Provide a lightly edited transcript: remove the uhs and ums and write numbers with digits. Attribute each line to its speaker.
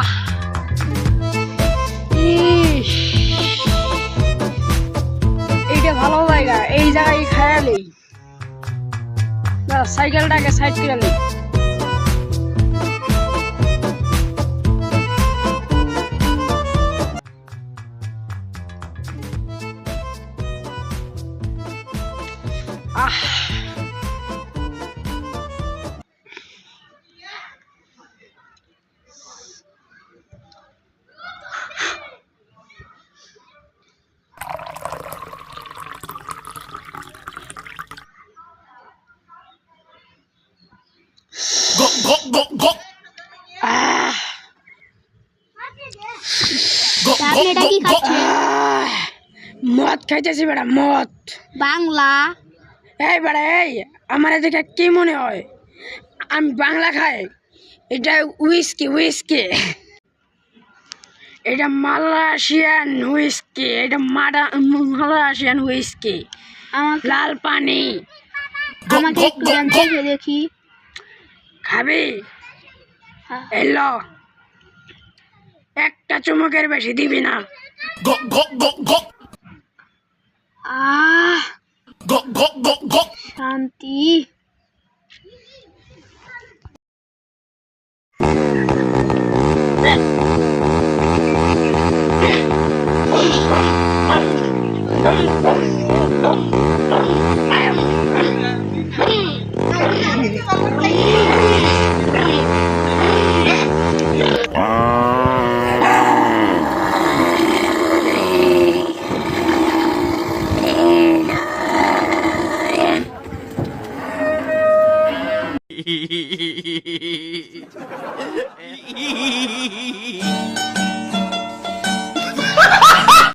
Speaker 1: আহ ইস, এইটা ভালো জায়গা, এই জায়গায় খেয়ালি সাইকেলটাকে সাইড করে নি। আহ আহ
Speaker 2: আপনি এটা কি খাচ্ছেন?
Speaker 1: মদ খাইতেছি বেটা, মদ।
Speaker 2: বাংলা।
Speaker 1: এই বেটা, এই আমার এদিকে কি মনে হয় আমি বাংলা খাই? এটা উইস্কি, উইস্কি। এটা মালয়েশিয়ান হুইস্কি, এটা মালয়েশিয়ান হুইস্কি, লাল পানি।
Speaker 2: আমাকে একটু দেন থেকে দেখি।
Speaker 1: খাবি? এলো একটা চুমুকের বেশি দিবি না।
Speaker 2: আহ শান্তি।